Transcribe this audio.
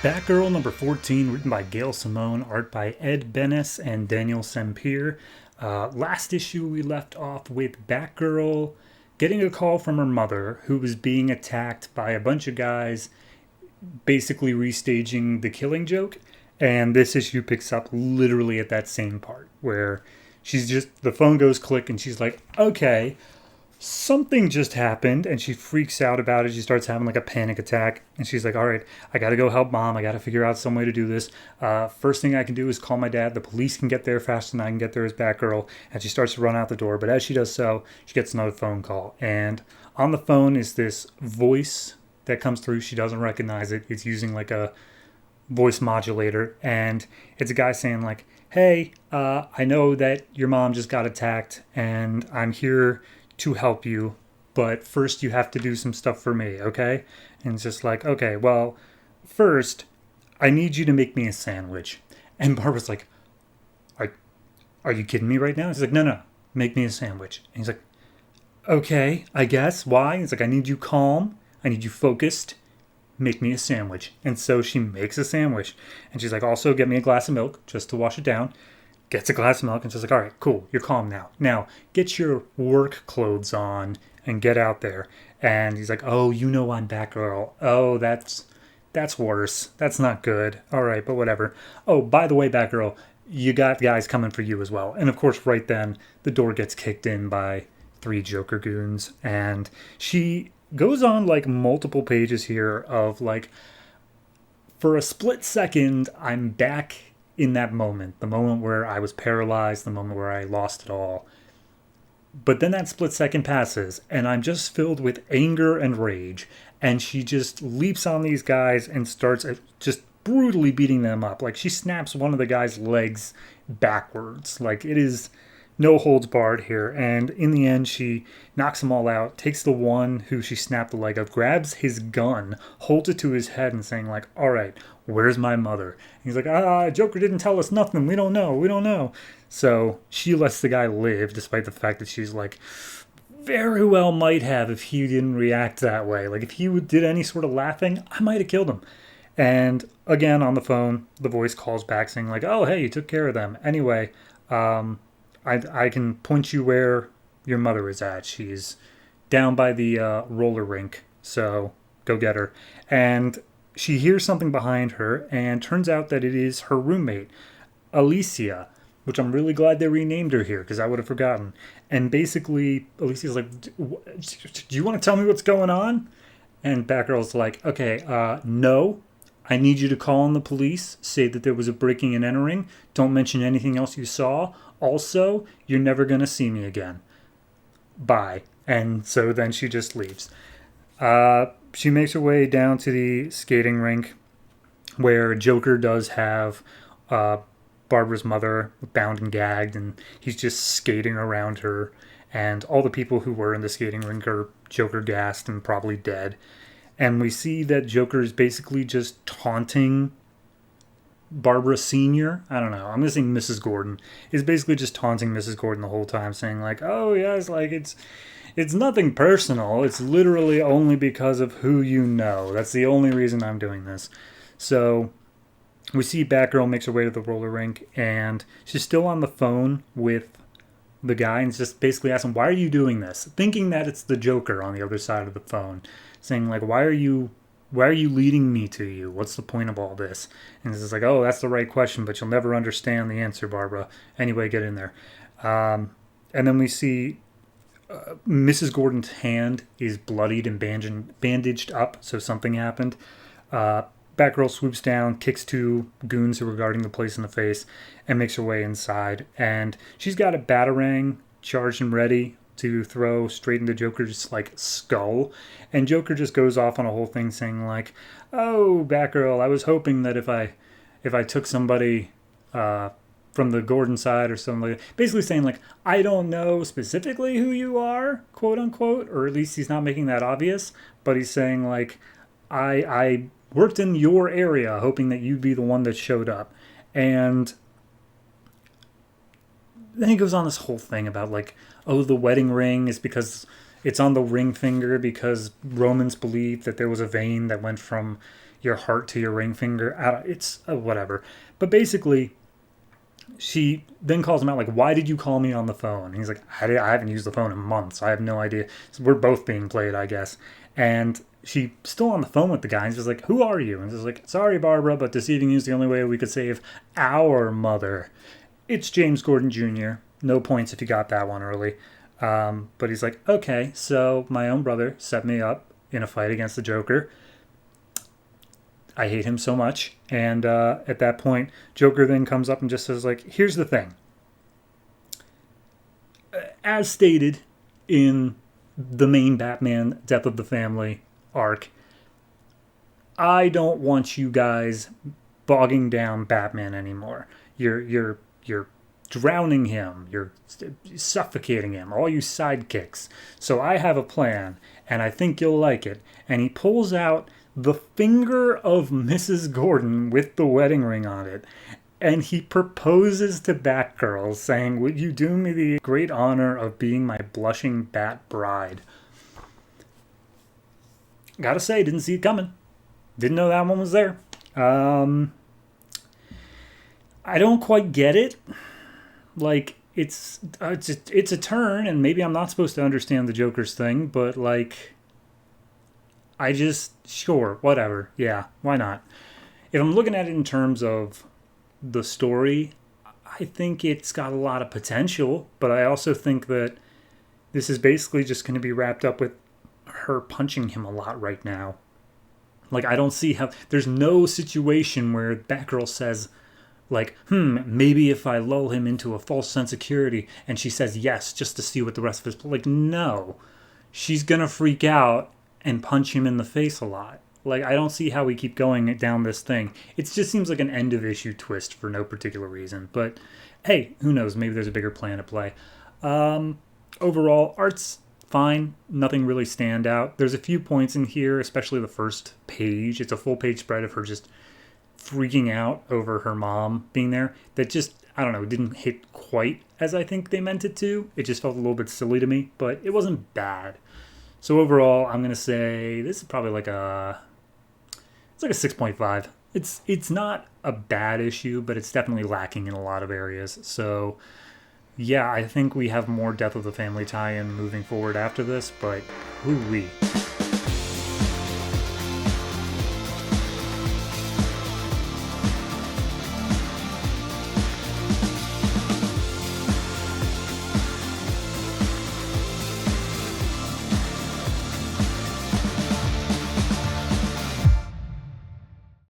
Batgirl number 14, written by Gail Simone, art by Ed Benes and Daniel Sempier. Last issue, we left off with Batgirl getting a call from her mother, who was being attacked by a bunch of guys, basically restaging the Killing Joke. And this issue picks up literally at that same part, where the phone goes click, and she's like, okay, something just happened, and she freaks out about it. She starts having like a panic attack, and she's like, all right, I gotta go help mom. I gotta figure out some way to do this. First thing I can do is call my dad. The police can get there faster than I can get there as Batgirl. And she starts to run out the door, but as she does so, she gets another phone call, and on the phone is this voice that comes through. She doesn't recognize it. It's using like a voice modulator, and it's a guy saying like, hey, I know that your mom just got attacked, and I'm here to help you, but first you have to do some stuff for me, okay? And it's just like, okay, well, first, I need you to make me a sandwich. And Barbara's like, are you kidding me right now? He's like, no, make me a sandwich. And he's like, okay, I guess. Why? He's like, I need you calm. I need you focused. Make me a sandwich. And so she makes a sandwich. And she's like, also get me a glass of milk just to wash it down. Gets a glass of milk, and she's like, all right, cool, you're calm now. Now, get your work clothes on and get out there. And he's like, oh, you know I'm Batgirl. Oh, that's worse. That's not good. All right, but whatever. Oh, by the way, Batgirl, you got guys coming for you as well. And of course, right then, the door gets kicked in by 3 Joker goons. And she goes on like multiple pages here of like, for a split second, I'm back in that moment, the moment where I was paralyzed, the moment where I lost it all. But then that split second passes, and I'm just filled with anger and rage. And she just leaps on these guys and starts just brutally beating them up. Like, she snaps one of the guy's legs backwards. Like, it is no holds barred here. And in the end, she knocks them all out, takes the one who she snapped the leg of, grabs his gun, holds it to his head and saying like, all right, where's my mother? And he's like, Joker didn't tell us nothing. We don't know. So she lets the guy live, despite the fact that she's like, very well might have if he didn't react that way. Like, if he did any sort of laughing, I might have killed him. And again, on the phone, the voice calls back saying like, oh, hey, you took care of them. Anyway, I can point you where your mother is at. She's down by the roller rink, so go get her. And she hears something behind her, and turns out that it is her roommate, Alicia, which I'm really glad they renamed her here, because I would have forgotten. And basically, Alicia's like, do you want to tell me what's going on? And Batgirl's like, okay, no. I need you to call in the police, say that there was a breaking and entering. Don't mention anything else you saw. Also, you're never going to see me again. Bye. And so then she just leaves. She makes her way down to the skating rink, where Joker does have Barbara's mother bound and gagged, and he's just skating around her. And all the people who were in the skating rink are Joker gassed and probably dead. And we see that Joker is basically just taunting Barbara Sr. I don't know. I'm guessing Mrs. Gordon is basically just taunting Mrs. Gordon the whole time, saying like, oh, yes, like it's nothing personal. It's literally only because of who you know. That's the only reason I'm doing this. So we see Batgirl makes her way to the roller rink, and she's still on the phone with the guy, and just basically asking, why are you doing this? Thinking that it's the Joker on the other side of the phone, saying like, why are you leading me to you? What's the point of all this? And it's like, oh, that's the right question, but you'll never understand the answer, Barbara. Anyway, get in there. And then we see Mrs. Gordon's hand is bloodied and bandaged up, so something happened. Batgirl swoops down, kicks 2 goons who are guarding the place in the face, and makes her way inside. And she's got a batarang charged and ready to throw straight into Joker's like skull. And Joker just goes off on a whole thing saying like, oh, Batgirl, I was hoping that if I took somebody from the Gordon side or something, basically saying like, I don't know specifically who you are, quote unquote, or at least he's not making that obvious, but he's saying like, I worked in your area hoping that you'd be the one that showed up. And then he goes on this whole thing about like, oh, the wedding ring is because it's on the ring finger because Romans believed that there was a vein that went from your heart to your ring finger. It's whatever. But basically, she then calls him out, like, why did you call me on the phone? And he's like, I haven't used the phone in months. I have no idea. So we're both being played, I guess. And she's still on the phone with the guy. And she's like, who are you? And he's like, sorry, Barbara, but deceiving you is the only way we could save our mother. It's James Gordon Jr. No points if you got that one early. But he's like, okay, so my own brother set me up in a fight against the Joker. I hate him so much. And at that point, Joker then comes up and just says, like, here's the thing. As stated in the main Batman Death of the Family arc, I don't want you guys bogging down Batman anymore. You're drowning him. You're suffocating him. All you sidekicks. So I have a plan, and I think you'll like it. And he pulls out the finger of Mrs. Gordon with the wedding ring on it, and he proposes to Batgirl, saying, would you do me the great honor of being my blushing bat bride? Gotta say, didn't see it coming. Didn't know that one was there. I don't quite get it. Like, it's a turn, and maybe I'm not supposed to understand the Joker's thing, but, like, sure, whatever. Yeah, why not? If I'm looking at it in terms of the story, I think it's got a lot of potential, but I also think that this is basically just going to be wrapped up with her punching him a lot right now. Like, I don't see how... There's no situation where Batgirl says, like, maybe if I lull him into a false sense of security, and she says yes, just to see what the rest of his... Like, no. She's going to freak out and punch him in the face a lot. Like, I don't see how we keep going down this thing. It just seems like an end-of-issue twist for no particular reason. But, hey, who knows? Maybe there's a bigger plan at play. Overall, art's fine. Nothing really stand out. There's a few points in here, especially the first page. It's a full-page spread of her just freaking out over her mom being there. That just, I don't know, didn't hit quite as I think they meant it to. It just felt a little bit silly to me, but it wasn't bad. So overall, I'm going to say this is probably like a 6.5. It's not a bad issue, but it's definitely lacking in a lot of areas. So yeah, I think we have more Death of the Family tie-in moving forward after this, but hoo-wee.